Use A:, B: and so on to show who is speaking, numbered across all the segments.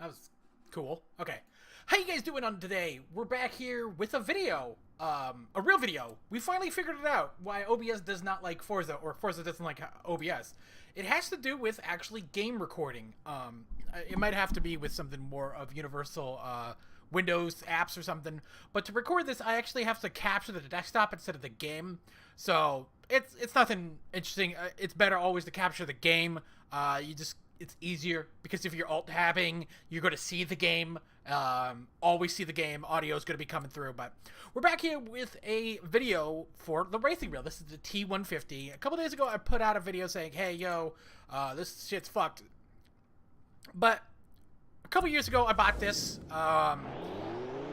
A: That was cool. Okay. How you guys doing on today? We're back here with a video. A real video. We finally figured it out why OBS does not like Forza, or Forza doesn't like OBS. It has to do with actually game recording. It might have to be with something more of universal Windows apps or something. But to record this, I actually have to capture the desktop instead of the game. So it's nothing interesting. It's better always to capture the game. It's easier because if you're alt-tabbing, you're going to see the game. Always see the game. Audio is going to be coming through. But we're back here with a video for the racing wheel. This is the T150. A couple days ago, I put out a video saying, hey, yo, this shit's fucked. But a couple years ago, I bought this.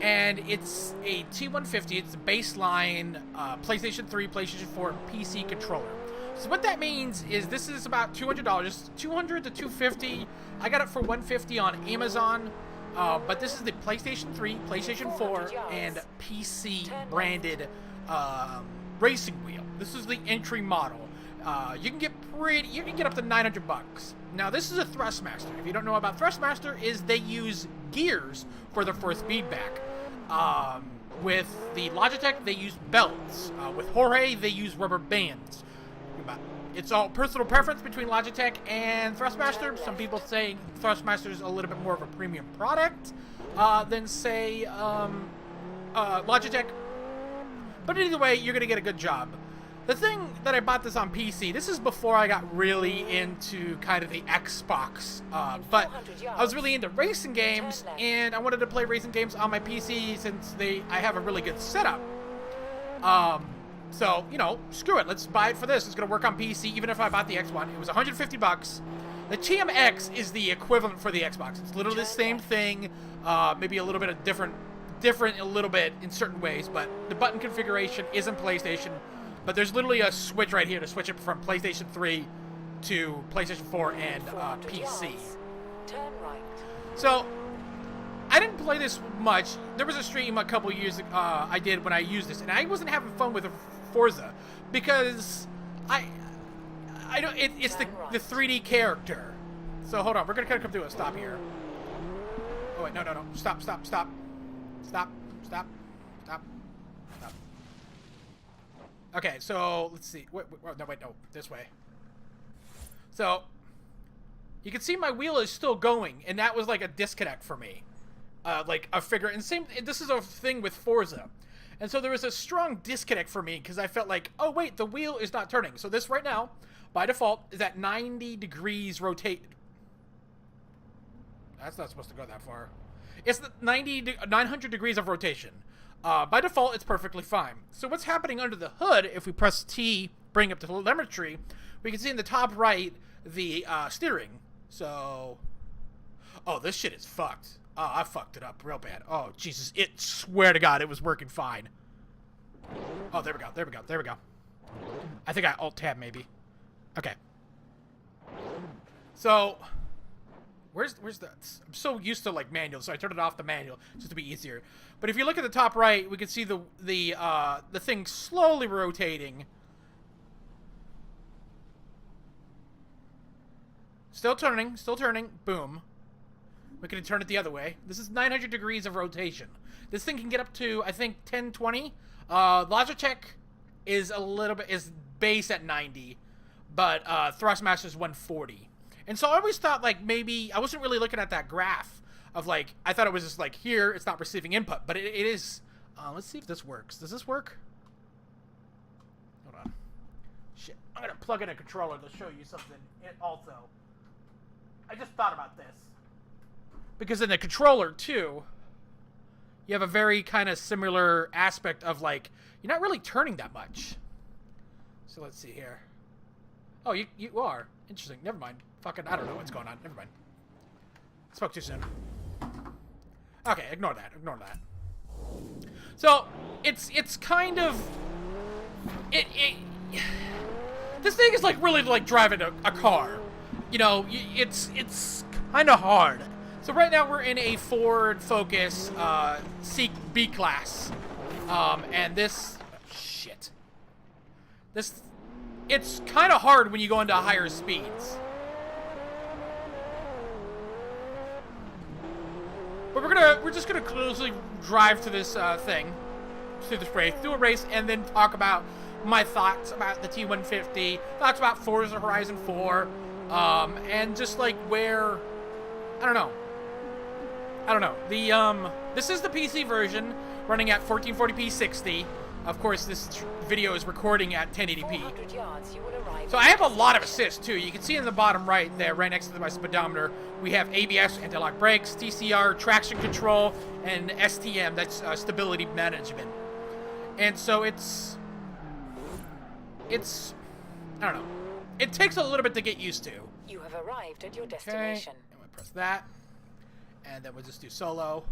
A: And it's a T150. It's a baseline PlayStation 3, PlayStation 4, and PC controller. So what that means is this is about $200, $200 to $250. I got it for $150 on Amazon. But this is the PlayStation 3, PlayStation 4, and PC branded racing wheel. This is the entry model. You can get up to $900. Now this is a Thrustmaster. If you don't know about Thrustmaster, is they use gears for their force feedback. With the Logitech, they use belts. With Jorge, they use rubber bands. It's all personal preference between Logitech and Thrustmaster. Some people say Thrustmaster is a little bit more of a premium product than, say, Logitech. But either way, you're going to get a good job. The thing that I bought this on PC, this is before I got really into kind of the Xbox. But I was really into racing games, and I wanted to play racing games on my PC since I have a really good setup. So, you know, screw it. Let's buy it for this. It's going to work on PC, even if I bought the X1. It was $150. The TMX is the equivalent for the Xbox. It's literally the same thing, maybe a little bit of different a little bit in certain ways, but the button configuration isn't PlayStation. But there's literally a switch right here to switch it from PlayStation 3 to PlayStation 4 and PC.
B: Turn right.
A: So, I didn't play this much. There was a stream a couple years I did when I used this, and I wasn't having fun with Forza because I don't. It's the 3D character. So hold on, we're gonna kind of come to a stop here. Oh wait, no, stop. Okay, so let's see. Wait, no, this way. So you can see my wheel is still going, and that was like a disconnect for me. Like a figure, and this is a thing with Forza. And so there was a strong disconnect for me because I felt like, oh wait, the wheel is not turning. So this right now, by default, is at 90 degrees rotate. That's not supposed to go that far. It's 900 degrees of rotation. By default, it's perfectly fine. So what's happening under the hood, if we press T, bring up the telemetry, we can see in the top right, the steering. So, oh, this shit is fucked. Oh, I fucked it up real bad. Oh, Jesus. Swear to God, it was working fine. Oh, there we go. I think I alt-tab, maybe. Okay. So, where's the... I'm so used to, like, manual, so I turned it off the manual just to be easier. But if you look at the top right, we can see the thing slowly rotating. Still turning. Boom. We can turn it the other way. This is 900 degrees of rotation. This thing can get up to, I think, 1020. Logitech is base at 90, but Thrustmaster is 140. And so I always thought, like, maybe I wasn't really looking at that graph of, like, I thought it was just like here, it's not receiving input, but it is. Let's see if this works. Does this work? Hold on. Shit, I'm gonna plug in a controller to show you something. Also, I just thought about this. Because in the controller, too, you have a very kind of similar aspect of, like, you're not really turning that much. So let's see here. Oh, you are. Interesting. Never mind. Fucking, I don't know what's going on. Never mind. Spoke too soon. Okay, ignore that. So, it's kind of... This thing is, like, really like driving a car. You know, it's kind of hard. So right now we're in a Ford Focus B class, and this it's kind of hard when you go into higher speeds. But we're just gonna closely drive to this thing, to this race, do a race, and then talk about my thoughts about the T150, thoughts about Forza Horizon 4, and just like where, I don't know. This is the PC version running at 1440p 60. Of course, this video is recording at 1080p. So I have a lot of assists too. You can see in the bottom right there, right next to my speedometer, we have ABS, anti-lock brakes, TCR, traction control, and STM, that's stability management. And so it's, I don't know. It takes a little bit to get used to.
B: You have arrived at your destination.
A: Okay, I'm gonna press that. And then we'll just do solo.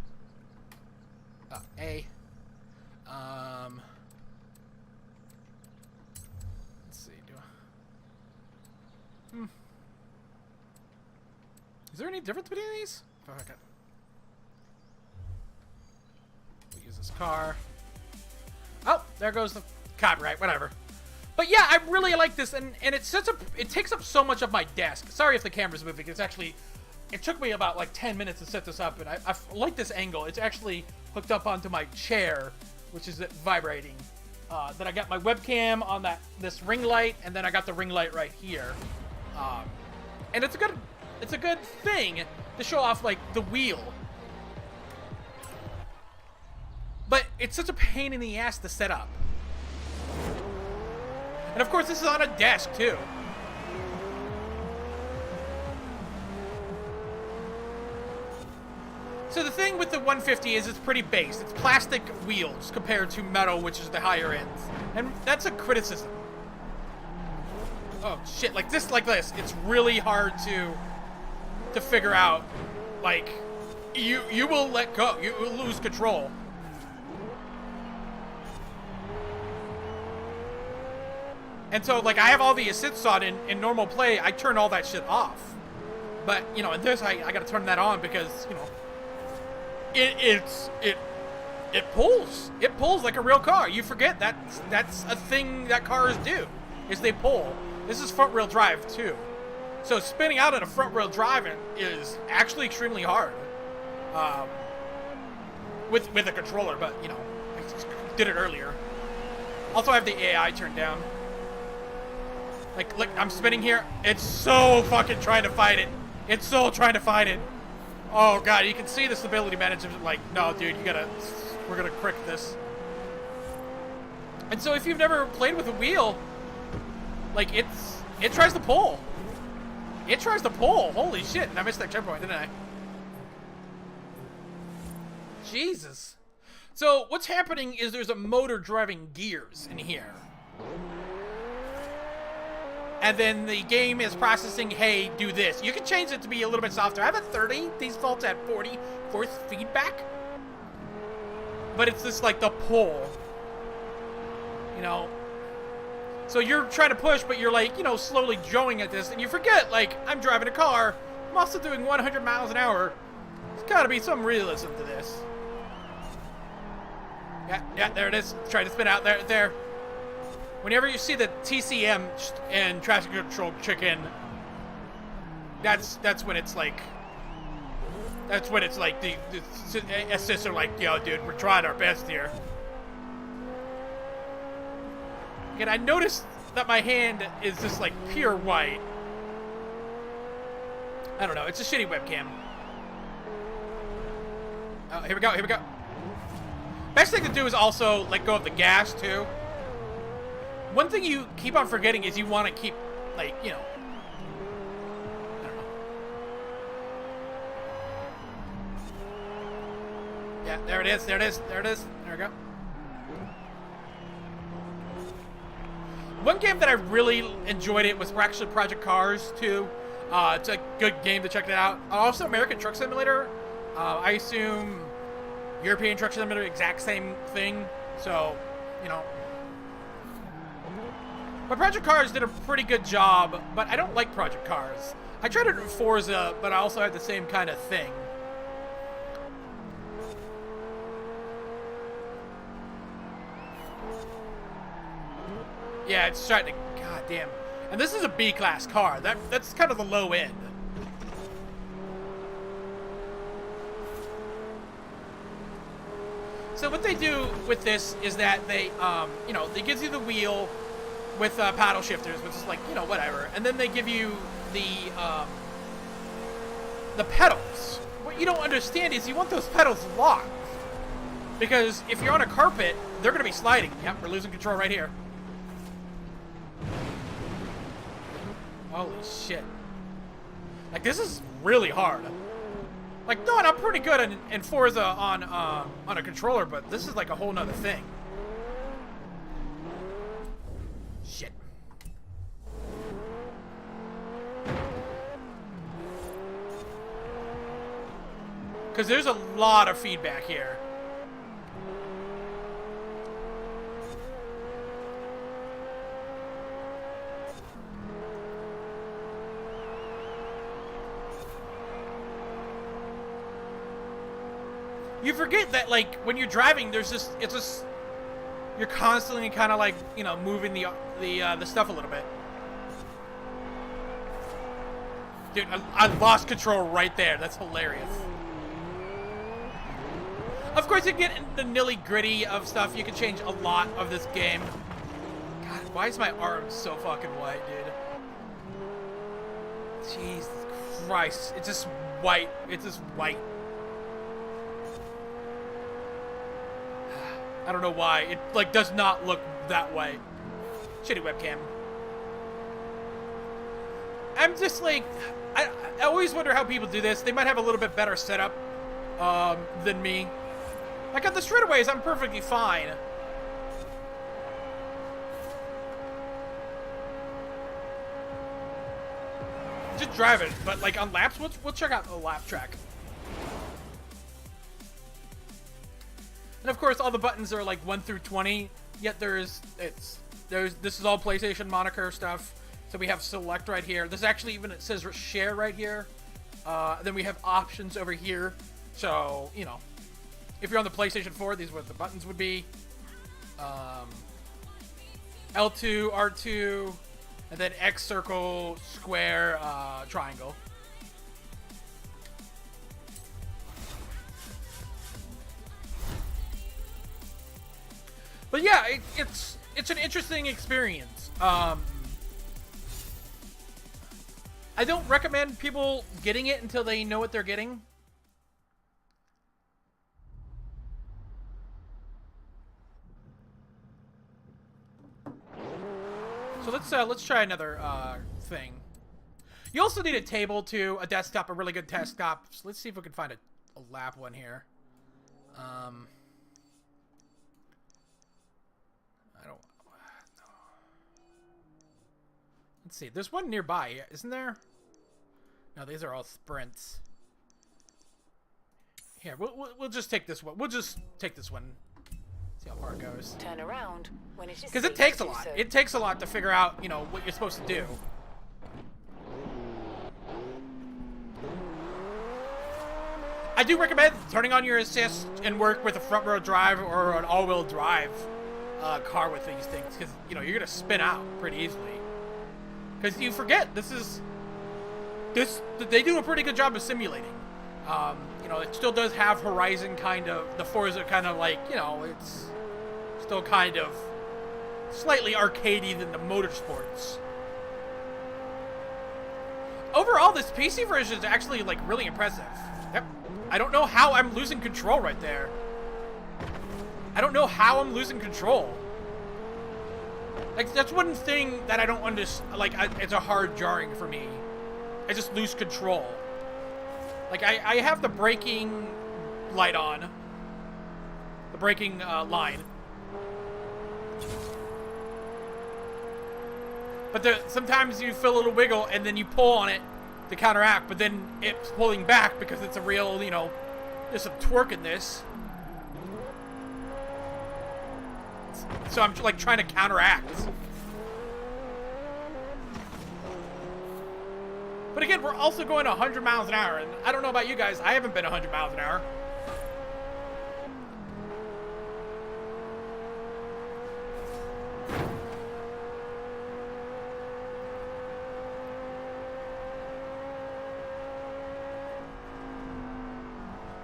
A: A. Let's see. Is there any difference between these? Oh, okay. We'll use this car. Oh, there goes the copyright. Whatever. But yeah, I really like this, and it's such a. It takes up so much of my desk. Sorry if the camera's moving. It's actually. It took me about like 10 minutes to set this up, and I like this angle. It's actually hooked up onto my chair, which is vibrating. Then I got my webcam on this ring light, and then I got the ring light right here. And it's a good thing to show off like the wheel. But it's such a pain in the ass to set up. And of course, this is on a desk too. So the thing with the 150 is it's pretty base. It's plastic wheels compared to metal, which is the higher ends. And that's a criticism. Oh shit, like this. It's really hard to figure out. Like, you will let go. You will lose control. And so, like, I have all the assists on in normal play. I turn all that shit off. But, you know, in this, I gotta turn that on because, you know, it pulls. It pulls like a real car. You forget that's a thing that cars do, is they pull. This is front wheel drive too. So spinning out in a front wheel drive is actually extremely hard. With a controller, but you know, I just did it earlier. Also I have the AI turned down. Like, look, I'm spinning here. It's so fucking trying to fight it. It's so trying to fight it. Oh god, you can see the stability management. Like, no, dude, we're gonna crick this. And so, if you've never played with a wheel, like it tries to pull. It tries to pull. Holy shit! And I missed that checkpoint, didn't I? Jesus. So what's happening is there's a motor driving gears in here. And then the game is processing, hey, do this. You can change it to be a little bit softer. I have a 30. Defaults at 40. Force feedback. But it's just like the pull. You know? So you're trying to push, but you're like, you know, slowly joing at this. And you forget, like, I'm driving a car. I'm also doing 100 miles an hour. There's gotta be some realism to this. Yeah, there it is. Try to spin out there. Whenever you see the TCM and traction control chicken, that's when it's like the assists are like, yo, dude, we're trying our best here. And I noticed that my hand is just like pure white. I don't know, it's a shitty webcam. Oh, here we go. Best thing to do is also let go of the gas too. One thing you keep on forgetting is you want to keep, like, you know, I don't know. Yeah, there it is. There we go. One game that I really enjoyed it was actually Project Cars 2. It's a good game to check it out. Also, American Truck Simulator. I assume European Truck Simulator, exact same thing. So, you know. But Project Cars did a pretty good job, but I don't like Project Cars. I tried it in Forza, but I also had the same kind of thing. Yeah, it's starting to... God damn. And this is a B-class car. That's kind of the low end. So what they do with this is that they, you know, they give you the wheel with paddle shifters, which is like, you know, whatever. And then they give you the pedals. What you don't understand is you want those pedals locked. Because if you're on a carpet, they're going to be sliding. Yep, we're losing control right here. Holy shit. Like, this is really hard. Like, no, and I'm pretty good in Forza on a controller, but this is like a whole nother thing. Shit. Because there's a lot of feedback here. You forget that, like, when you're driving, there's just, it's just, you're constantly kind of like, you know, moving the stuff a little bit. Dude, I lost control right there. That's hilarious. Of course, you get into the nitty-gritty of stuff. You can change a lot of this game. God, why is my arm so fucking white, dude? Jesus Christ. It's just white. It's just white. I don't know why. It, like, does not look that way. Shitty webcam. I'm just, like... I always wonder how people do this. They might have a little bit better setup than me. Like, on the straightaways, I'm perfectly fine. Just drive it. But, like, on laps, we'll check out the lap track. And of course, all the buttons are like 1 through 20. Yet this is all PlayStation moniker stuff. So we have select right here. This actually even it says share right here. Then we have options over here. So you know, if you're on the PlayStation 4, these are what the buttons would be. L2, R2, and then X, circle, square, triangle. But yeah, it's an interesting experience. I don't recommend people getting it until they know what they're getting. So let's try another thing. You also need a table too, a desktop, a really good desktop. So let's see if we can find a lap one here. Let's see. There's one nearby, isn't there? No, these are all sprints. Here, we'll just take this one. We'll just take this one. See how far it goes.
B: Turn around when it is.
A: Because it takes a lot. It takes a lot to figure out, you know, what you're supposed to do. I do recommend turning on your assist and work with a front-wheel drive or an all-wheel drive car with these things, because you know you're gonna spin out pretty easily. Because you forget, they do a pretty good job of simulating. You know, it still does have Horizon kind of, the Forza kind of like, you know, it's still kind of slightly arcadey than the motorsports. Overall, this PC version is actually, like, really impressive. Yep. I don't know how I'm losing control right there. I don't know how I'm losing control. Like, that's one thing that I don't understand. Like, it's a hard jarring for me. I just lose control. Like, I have the braking light on. The braking line. But sometimes you feel a little wiggle, and then you pull on it to counteract, but then it's pulling back because it's a real, you know, there's some torque in this. So I'm like trying to counteract. But again, we're also going 100 miles an hour, and I don't know about you guys, I haven't been 100 miles an hour.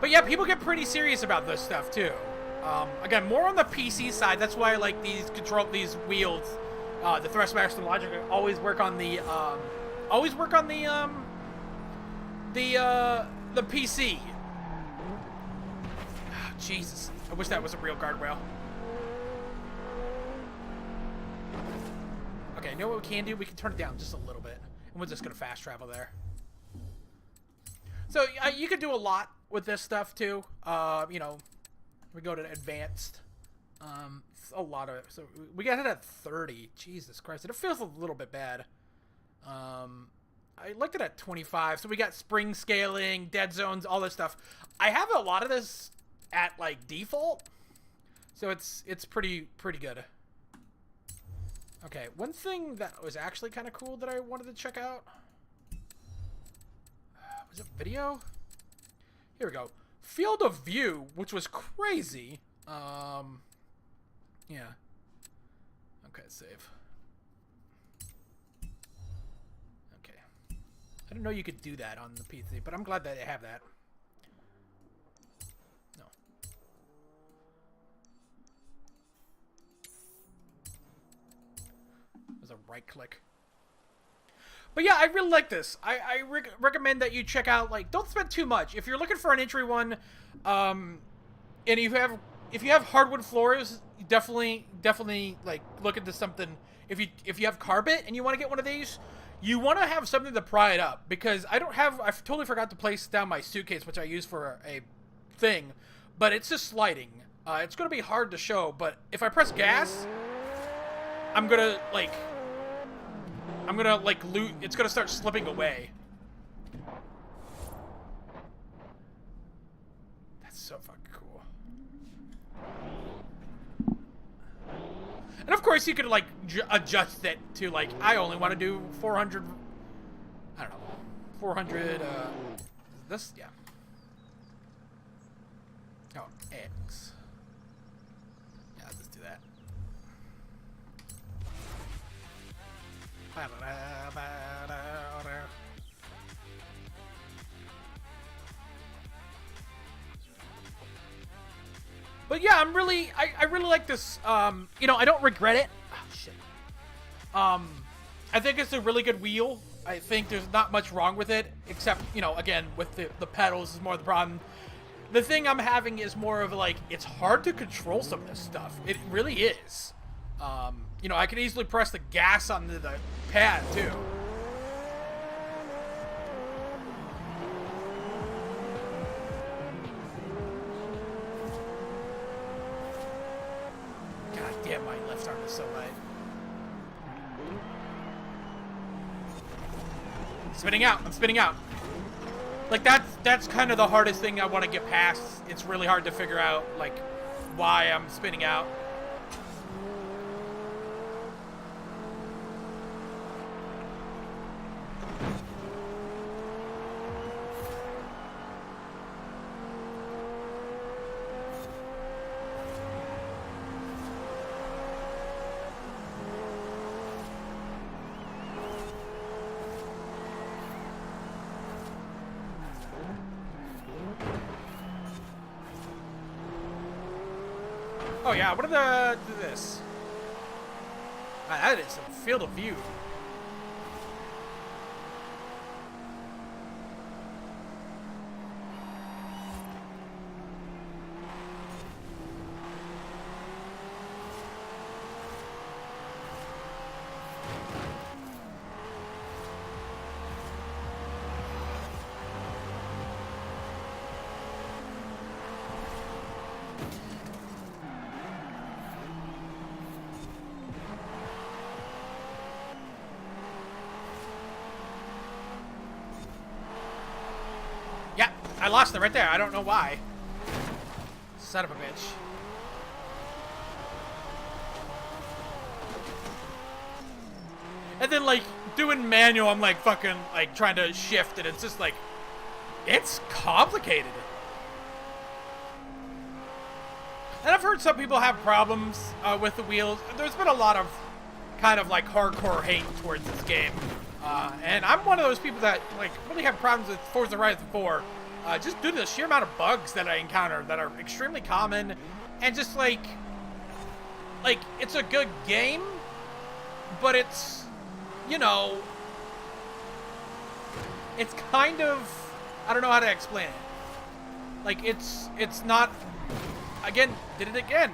A: But yeah, people get pretty serious about this stuff too. Again, more on the PC side. That's why I like these wheels. The Thrustmaster and Logic always work on the the PC. Oh, Jesus, I wish that was a real guardrail. Okay, you know what we can do? We can turn it down just a little bit, and we're just gonna fast travel there. So you can do a lot with this stuff too. You know, we go to advanced. A lot of, so we got it at 30. Jesus Christ, it feels a little bit bad. I looked at 25, so we got spring scaling, dead zones, all this stuff. I have a lot of this at like default, so it's pretty good. Okay, one thing that was actually kind of cool that I wanted to check out. Was it video? Here we go. Field of view, which was crazy. Yeah. Okay, save. Okay. I didn't know you could do that on the PC, but I'm glad that they have that. No. There's a right click. But yeah, I really like this. I recommend that you check out, like, don't spend too much. If you're looking for an entry one, and if you have hardwood floors, you definitely like look into something. If you have carpet and you want to get one of these, you want to have something to pry it up, because I totally forgot to place down my suitcase, which I use for a thing, but it's just sliding. It's gonna be hard to show, but if I press gas, I'm gonna it's gonna start slipping away. That's so fucking cool. And of course you could like adjust it to like, I only want to do 400, I don't know, 400, this, yeah. Oh, X. Yeah, let's do that. But yeah, I really like this. You know, I don't regret it. Oh, shit. I think it's a really good wheel. I think there's not much wrong with it, except, you know, again, with the pedals is more the problem. The thing I'm having is more of like, it's hard to control some of this stuff. It really is. You know, I can easily press the gas on the pad too. God damn, my left arm is so light. Spinning out. I'm spinning out. Like, that's kind of the hardest thing I want to get past. It's really hard to figure out, like, why I'm spinning out. Oh yeah, what are this? That is a field of view. I lost it right there. I don't know why. Son of a bitch. And then, like, doing manual, I'm, like, fucking, like, trying to shift, and it's just, like, it's complicated. And I've heard some people have problems with the wheels. There's been a lot of kind of, like, hardcore hate towards this game. And I'm one of those people that, like, really have problems with Forza Horizon 4. Just due to the sheer amount of bugs that I encounter that are extremely common, and just like it's a good game, but it's, you know, it's kind of, I don't know how to explain it. Like, it's not, again, did it again.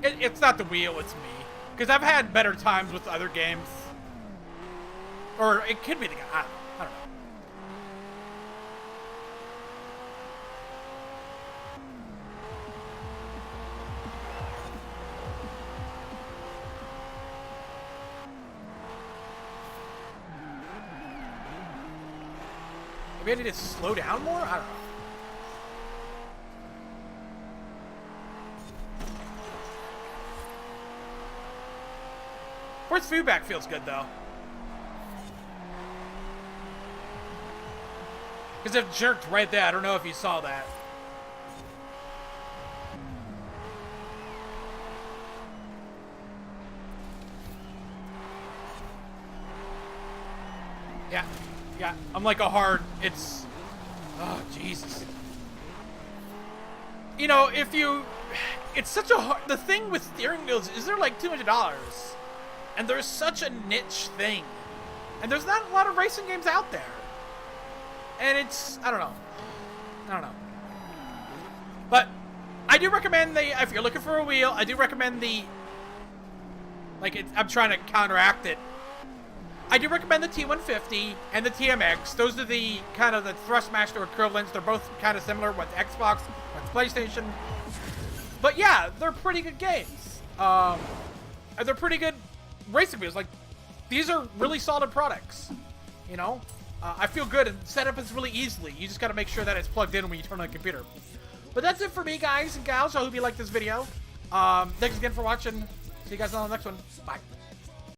A: It's not the wheel, it's me. Because I've had better times with other games. Or it could be the guy, I don't know. Maybe I need to slow down more? I don't know. Force feedback feels good, though. Because it jerked right there. I don't know if you saw that. Yeah, I'm like a hard, it's, oh, Jesus. You know, it's such a hard, the thing with steering wheels is they're like $200. And there's such a niche thing. And there's not a lot of racing games out there. And it's, I don't know. But I do recommend if you're looking for a wheel, I do recommend I'm trying to counteract it. I do recommend the T150 and the TMX. Those are the kind of the Thrustmaster equivalents. They're both kind of similar with Xbox, with PlayStation. But yeah, they're pretty good games. They're pretty good racing wheels. Like, these are really solid products. You know? I feel good, and setup is really easily. You just got to make sure that it's plugged in when you turn on the computer. But that's it for me, guys and gals. I hope you liked this video. Thanks again for watching. See you guys on the next one. Bye.